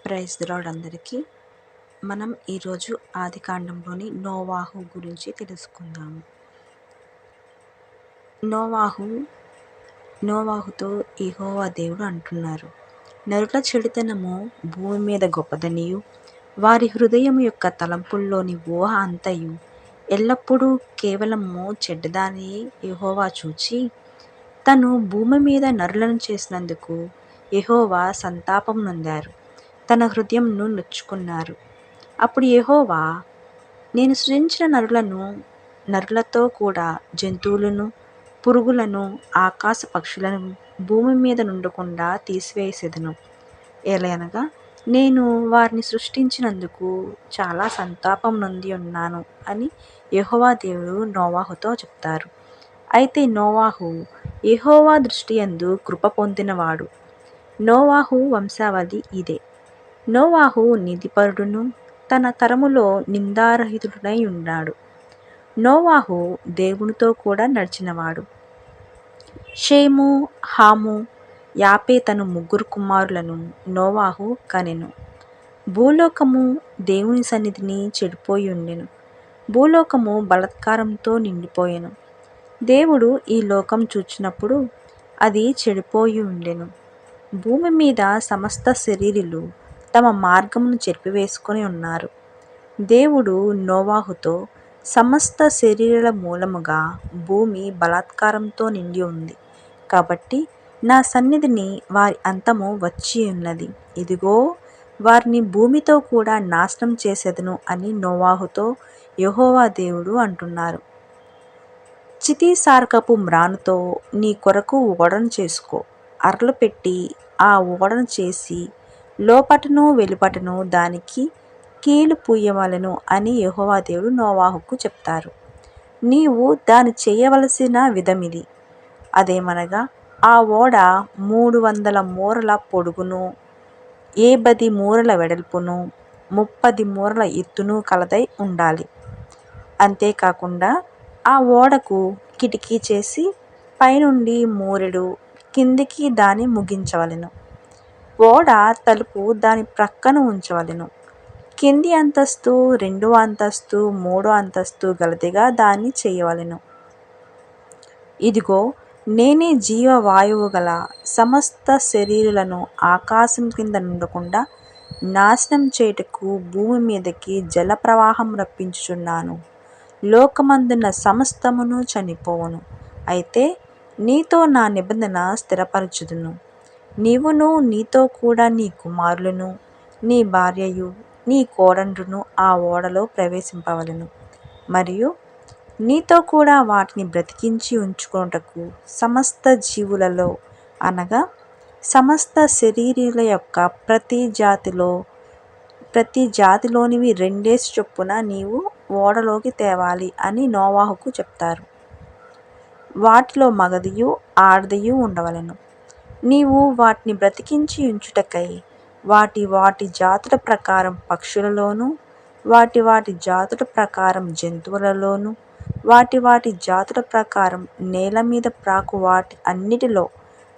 Praise the lord అందరికీ. మనం ఈరోజు ఆదికాండంలోని నోవాహు గురించి తెలుసుకుందాము. నోవాహుతో యెహోవా దేవుడు అంటున్నారు, నరుల చెడుతనము భూమి మీద గొప్పదనియు, వారి హృదయం యొక్క తలంపుల్లోని ఊహ అంతయు ఎల్లప్పుడూ కేవలము చెడ్డదానియే యెహోవా చూచి, తను భూమి మీద నరులను చేసినందుకు యెహోవా సంతాపం నొందారు, తన హృదయంను నొచ్చుకున్నారు. అప్పుడు యెహోవా, నేను సృజించిన నరులతో కూడా జంతువులను, పురుగులను, ఆకాశ పక్షులను భూమి మీద నుండకుండా తీసివేసెదను. ఏలయనగా నేను వారిని సృష్టించినందుకు చాలా సంతాపం నొంది ఉన్నాను అని యెహోవా దేవుడు నోవాహుతో చెప్తారు. అయితే నోవాహు యెహోవా దృష్టియందు కృప పొందినవాడు. నోవాహు వంశావళి ఇదే. నోవాహు నీతిపరుడును, తన తరములో నిందారహితుడునై ఉన్నాడు. నోవాహు దేవునితో కూడా నడిచినవాడు. షేము, హాము, యాపేతను ముగ్గురు కుమారులను నోవాహు కనెను. భూలోకము దేవుని సన్నిధిని చెడిపోయి ఉండెను. భూలోకము బలాత్కారంతో నిండిపోయెను. దేవుడు ఈ లోకం చూచినప్పుడు అది చెడిపోయి ఉండెను. భూమి మీద సమస్త శరీరులు తమ మార్గమును చెరిపివేసుకొని ఉన్నారు. దేవుడు నోవాహుతో, సమస్త శరీరుల మూలముగా భూమి బలాత్కారంతో నిండి ఉంది, కాబట్టి నా సన్నిధిని వారి అంతము వచ్చి ఉన్నది. ఇదిగో, వారిని భూమితో కూడా నాశనం చేసేదను అని నోవాహుతో యెహోవా దేవుడు అంటున్నారు. చితిసారకపు మ్రానుతో నీ కొరకు ఓడను చేసుకో. అరలు పెట్టి ఆ ఓడను చేసి లోపటను వెలుపటను దానికి కీలు పూయవలెను అని యెహోవా దేవుడు నోవాహుకు చెప్తారు. నీవు దాని చేయవలసిన విధమిది. అదేమనగా, ఆ ఓడ 300 మూరల పొడుగును, 80 మూరల వెడల్పును, 30 మూరల ఎత్తును కలదై ఉండాలి. అంతేకాకుండా ఆ ఓడకు కిటికీ చేసి పైనుండి మూరెడు కిందికి దాని ముగించవలెను. ఓడ తలుపు దాని ప్రక్కన ఉంచవలెను. కింది అంతస్తు, రెండవ అంతస్తు, మూడో అంతస్తు గలదిగా దాన్ని చేయవలెను. ఇదిగో, నేనే జీవవాయువు గల సమస్త శరీరులను ఆకాశం కింద నుండకుండా నాశనం చేయుటకు భూమి మీదకి జల ప్రవాహం రప్పించుచున్నాను. లోకమందున్న సమస్తమును చనిపోవును. అయితే నీతో నా నిబంధన స్థిరపరచుదును. నీవును, నీతో కూడా నీ కుమారులను, నీ భార్యయు, నీ కోడండ్రును ఆ ఓడలో ప్రవేశింపవలెను. మరియు నీతో కూడా వాటిని బ్రతికించి ఉంచుకొనుటకు సమస్త జీవులలో, అనగా సమస్త శరీరుల యొక్క ప్రతి జాతిలోనివి 2 చొప్పున నీవు ఓడలోకి తేవాలి అని నోవాహుకు చెప్తారు. వాటిలో మగదియు ఆడదియు ఉండవలెను. నీవు వాటిని బ్రతికించి ఉంచుటకై వాటి వాటి జాతుల ప్రకారం పక్షులలోను, వాటి వాటి జాతుల ప్రకారం జంతువులలోను, వాటి వాటి జాతుల ప్రకారం నేల మీద ప్రాకు వాటి అన్నిటిలో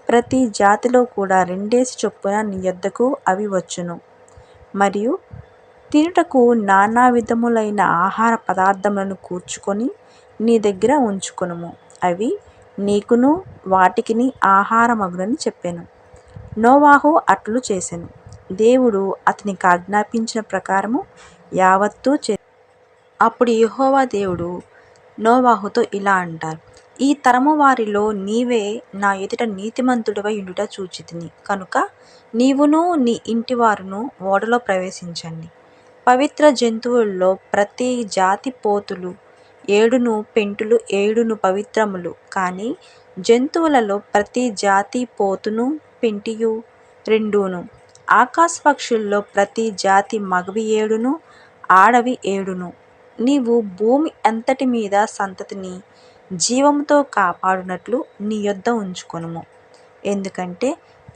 ప్రతి జాతిలో కూడా 2 చొప్పున నీ యొద్దకు అవి వచ్చును. మరియు తినుటకు నానా విధములైన ఆహార పదార్థములను కూర్చుకొని నీ దగ్గర ఉంచుకొనుము. అవి నీకును వాటికిని ఆహారమగునని చెప్పెను. నోవాహు అట్లు చేసెను. దేవుడు అతనికి ఆజ్ఞాపించిన ప్రకారము యావత్తూ చేసెను. అప్పుడు యెహోవా దేవుడు నోవాహుతో ఇలా అంటారు, ఈ తరము వారిలో నీవే నా ఎదుట నీతిమంతుడవై ఉండుట చూచితిని కనుక నీవును నీ ఇంటివారును ఓడలో ప్రవేశించండి. పవిత్ర జంతువులలో ప్రతి జాతి పోతులు 7ను, పెంటులు 7ను పవిత్రములు. కానీ జంతువులలో ప్రతి జాతి పోతును, పెంటియు 2ను. ఆకాశ పక్షుల్లో ప్రతి జాతి మగవి 7ను, ఆడవి 7ను. నీవు భూమి అంతటి మీద సంతతిని జీవముతో కాపాడునట్లు నీ యొద్ద ఉంచుకొనుము. ఎందుకంటే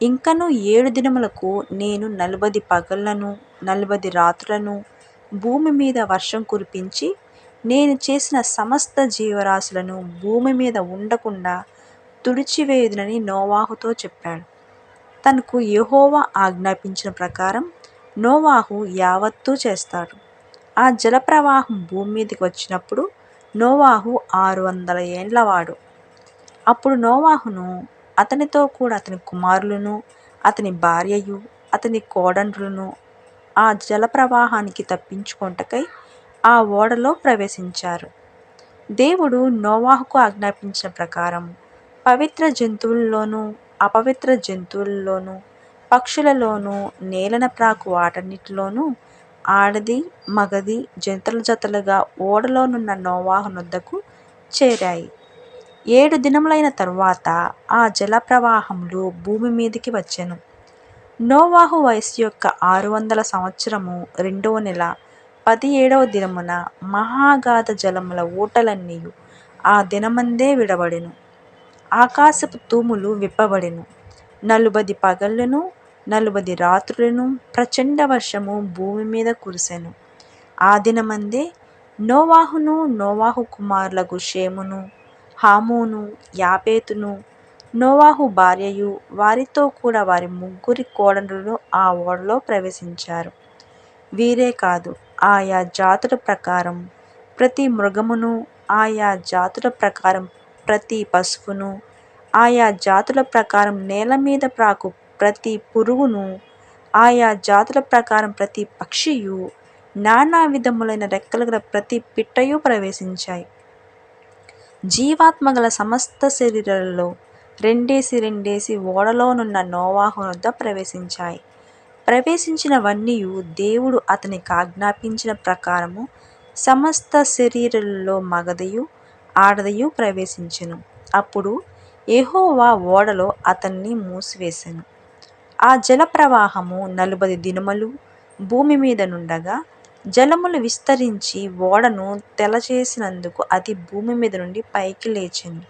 ఇంకను 7 దినములకు నేను 40 పగళ్లను 40 రాత్రులను భూమి మీద వర్షం కురిపించి నేను చేసిన సమస్త జీవరాశులను భూమి మీద ఉండకుండా తుడిచివేయుదునని నోవాహుతో చెప్పాడు. తనకు యెహోవా ఆజ్ఞాపించిన ప్రకారం నోవాహు యావత్తూ చేస్తాడు. ఆ జలప్రవాహం భూమి మీదకి వచ్చినప్పుడు నోవాహు 600 ఏండ్లవాడు. అప్పుడు నోవాహును, అతనితో కూడా అతని కుమారులను, అతని భార్యయు, అతని కోడండ్రులను ఆ జలప్రవాహానికి తప్పించుకొనుటకై ఆ ఓడలో ప్రవేశించారు. దేవుడు నోవాహుకు ఆజ్ఞాపించిన ప్రకారం పవిత్ర జంతువుల్లోనూ, అపవిత్ర జంతువుల్లోనూ, పక్షులలోనూ, నేలన ప్రాకు వాటన్నిటిలోనూ ఆడది, మగది జతలు జతలుగా ఓడలోనున్న నోవాహు నొద్దకు చేరాయి. 7 దినములైన తరువాత ఆ జలప్రవాహములు భూమి మీదికి వచ్చెను. నోవాహు వయస్సు యొక్క 600 సంవత్సరము 2వ నెల 17వ దినమున మహాగాధ జలముల ఊటలన్నీయు ఆ దినమందే విడబడెను. ఆకాశపు తూములు విప్పబడెను. 40 పగళ్లను 40 రాత్రులను ప్రచండ వర్షము భూమి మీద కురిసెను. ఆ దినమందే నోవాహును, నోవాహు కుమారులగు షేమును, హామును, యాపేతును, నోవాహు భార్యయు, వారితో కూడా వారి 3 కోడండ్రులు ఆ ఓడలో ప్రవేశించారు. వీరే కాదు, ఆయా జాతుల ప్రకారం ప్రతి మృగమును, ఆయా జాతుల ప్రకారం ప్రతి పశువును, ఆయా జాతుల ప్రకారం నేల మీద ప్రాకు ప్రతి పురుగును, ఆయా జాతుల ప్రకారం ప్రతి పక్షియు, నానా విధములైన రెక్కలు గల ప్రతి పిట్టయు ప్రవేశించాయి. జీవాత్మగల సమస్త శరీరాలలో రెండేసి ఓడలోనున్న నోవాహు వద్ద ప్రవేశించాయి. ప్రవేశించినవన్నీయు దేవుడు అతనికి ఆజ్ఞాపించిన ప్రకారము సమస్త శరీరులలో మగదియు ఆడదియు ప్రవేశించెను. అప్పుడు యెహోవా ఓడలో అతన్ని మూసివేసెను. ఆ జలప్రవాహము 40 దినములు భూమి మీద నుండగా జలములు విస్తరించి ఓడను తెలచేసినందుకు అది భూమి మీద నుండి పైకి లేచెను.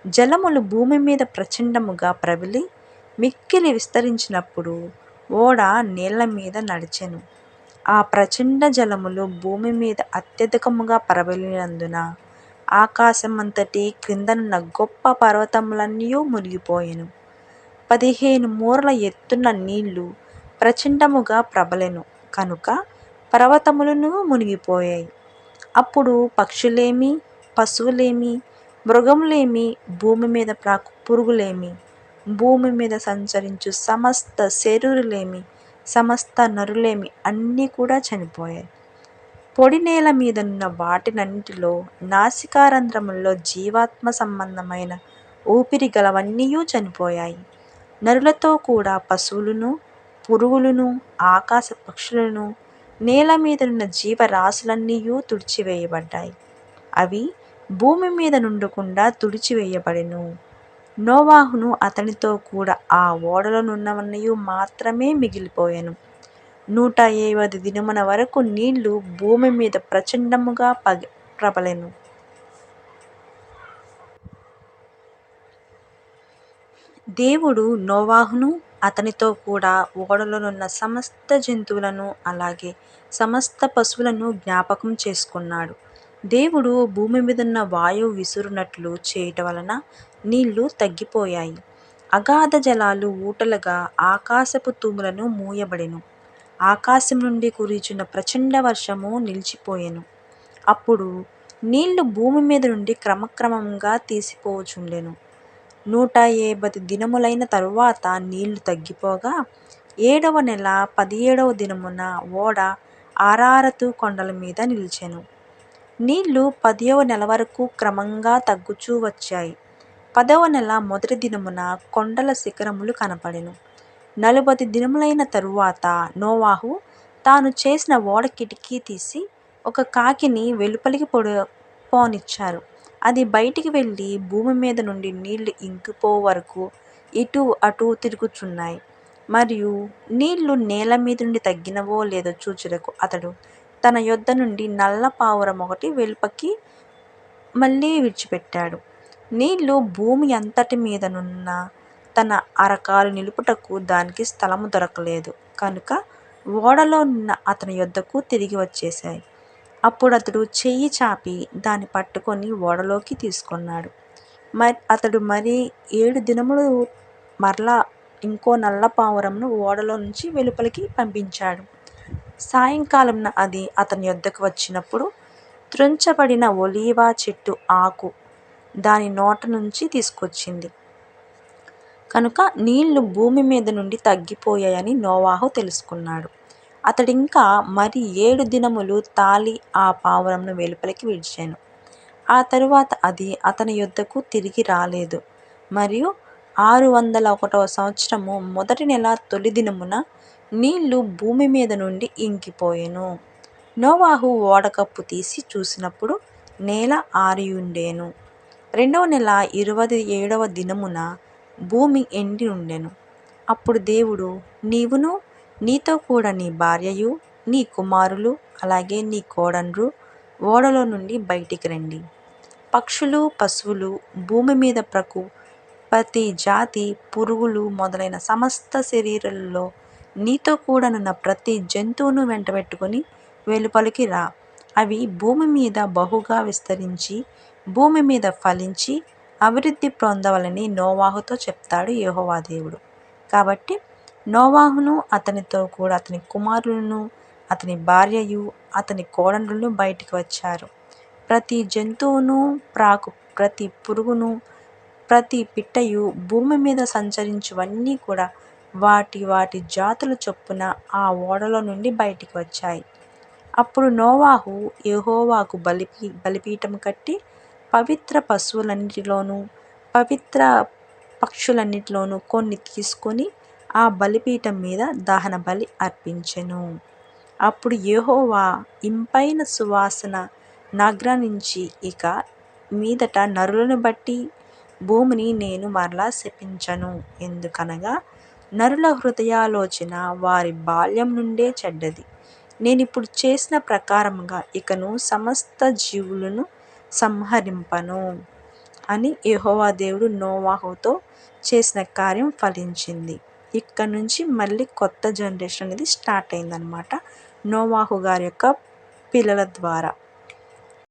జలములు భూమి మీద ప్రచండముగా ప్రబలి మిక్కిలి విస్తరించినప్పుడు ఓడ నీళ్ల మీద నడిచెను. ఆ ప్రచండ జలములు భూమి మీద అత్యధికముగా ప్రబలినందున ఆకాశమంతటి క్రిందనున్న గొప్ప పర్వతములన్నీయు మునిగిపోయెను. 15 మూరల ఎత్తున్న నీళ్లు ప్రచండముగా ప్రబలెను కనుక పర్వతములను మునిగిపోయాయి. అప్పుడు పక్షులేమి, పశువులేమి, మృగములేమి, భూమి మీద ప్రాకు పురుగులేమి, భూమి మీద సంచరించు సమస్త శరీరులేమి, సమస్త నరులేమి అన్నీ కూడా చనిపోయాయి. పొడి నేల మీదనున్న వాటినన్నిటిలో నాసికారంధ్రములలో జీవాత్మ సంబంధమైన ఊపిరి గలవన్నీయూ చనిపోయాయి. నరులతో కూడా పశువులను, పురుగులను, ఆకాశ పక్షులను, నేల మీదనున్న జీవరాశులన్నీయూ తుడిచివేయబడ్డాయి. అవి భూమి మీద నుండకుండా తుడిచివేయబడెను. నోవాహును అతనితో కూడా ఆ ఓడలో నున్నవన్నీయు మాత్రమే మిగిలిపోయెను. 120 దినముల వరకు నీళ్లు భూమి మీద ప్రచండముగా ప్రబలెను. దేవుడు నోవాహును అతనితో కూడా ఓడలోనున్న సమస్త జంతువులను అలాగే సమస్త పశువులను జ్ఞాపకం చేసుకున్నాడు. దేవుడు భూమి మీదున్న వాయువు విసురునట్లు చేయుట వలన నీళ్లు తగ్గిపోయాయి. అగాధ జలాలు ఊటలుగా ఆకాశపు తూములను మూయబడెను. ఆకాశం నుండి కురియుచున్న ప్రచండ వర్షము నిలిచిపోయెను. అప్పుడు నీళ్లు భూమి మీద నుండి క్రమక్రమంగా తీసిపోవుచుండెను. 120 దినములైన తరువాత నీళ్లు తగ్గిపోగా 7వ నెల 17వ దినమున ఓడ అరారతు కొండల మీద నిలిచెను. నీళ్లు 10వ నెల వరకు క్రమంగా తగ్గుచూ వచ్చాయి. 10వ నెల మొదటి దినమున కొండల శిఖరములు కనపడెను. 40 దినములైన తరువాత నోవాహు తాను చేసిన ఓడ కిటికీ తీసి ఒక కాకిని వెలుపలికి పోనిచ్చారు. అది బయటికి వెళ్ళి భూమి మీద నుండి నీళ్లు ఇంకిపోవు వరకు ఇటూ అటూ తిరుగుచున్నాయి. మరియు నీళ్లు నేల మీద నుండి తగ్గినవో లేదో చూచుటకు అతడు తన యొద్ద నుండి నల్ల పావురం ఒకటి వెలుపలికి మళ్ళీ విడిచిపెట్టాడు. నీళ్లు భూమి అంతటి మీదనున్న తన అరకాలు నిలుపుటకు దానికి స్థలము దొరకలేదు కనుక ఓడలో ఉన్న అతని యొద్దకు తిరిగి వచ్చేశాయి. అప్పుడు అతడు చెయ్యి చాపి దాన్ని పట్టుకొని ఓడలోకి తీసుకున్నాడు. అతడు మరి 7 దినములు మరలా ఇంకో నల్ల పావురంను ఓడలో నుంచి వెలుపలికి పంపించాడు. సాయంకాలంన అది అతని యొద్దకు వచ్చినప్పుడు త్రుంచబడిన ఒలీవ చెట్టు ఆకు దాని నోట నుంచి తీసుకొచ్చింది. కనుక నీళ్లు భూమి మీద నుండి తగ్గిపోయాయని నోవాహు తెలుసుకున్నాడు. అతడింకా మరి 7 దినములు తాళి ఆ పావురంను వెలుపలికి విడిచెను. ఆ తరువాత అది అతని యొద్దకు తిరిగి రాలేదు. మరియు 601 సంవత్సరము మొదటి నెల తొలి దినమున నీళ్లు భూమి మీద నుండి ఇంకిపోయెను. నోవాహు ఓడకప్పు తీసి చూసినప్పుడు నేల ఆరియుండెను. 2వ నెల 27వ దినమున భూమి ఎండి ఉండెను. అప్పుడు దేవుడు, నీవును నీతో కూడా నీ భార్యయు నీ కుమారులు అలాగే నీ కోడన్రు ఓడలో నుండి బయటికి రండి. పక్షులు పశువులు భూమి మీద ప్రతి జాతి పురుగులు మొదలైన సమస్త శరీరులలో నీతో కూడానున్న ప్రతి జంతువును వెంటబెట్టుకుని వెలుపలికి రా. అవి భూమి మీద బహుగా విస్తరించి భూమి మీద ఫలించి అభివృద్ధి పొందవలని నోవాహుతో చెప్తాడు యెహోవా దేవుడు. కాబట్టి నోవాహును అతనితో కూడా అతని కుమారులను అతని భార్యయు అతని కోడన్రులను బయటికి వచ్చారు. ప్రతి జంతువును ప్రాకు ప్రతి పురుగును ప్రతి పిట్టయు భూమి మీద సంచరించువన్నీ కూడా వాటి వాటి జాతుల చొప్పున ఆ ఓడలో నుండి బయటికి వచ్చాయి. అప్పుడు నోవాహు యెహోవాకు బలిపీఠం కట్టి పవిత్ర పశువులన్నిటిలోనూ పవిత్ర పక్షులన్నిటిలోనూ కొన్ని తీసుకొని ఆ బలిపీఠం మీద దహన బలి అర్పించెను. అప్పుడు యెహోవా ఇంపైన సువాసన నాగ్రహించి, ఇక మీదట నరులను బట్టి భూమిని నేను మరలా శపించను. ఎందుకనగా నరుల హృదయాలోచన వారి బాల్యం నుండే చెడ్డది. నేనిప్పుడు చేసిన ప్రకారముగా ఇకను సమస్త జీవులను సంహరింపను అని యెహోవా దేవుడు నోవాహుతో చేసిన కార్యం ఫలించింది. ఇక్కడ నుంచి మళ్ళీ కొత్త జనరేషన్ అనేది స్టార్ట్ అయిందనమాట నోవాహు గారి యొక్క పిల్లల ద్వారా.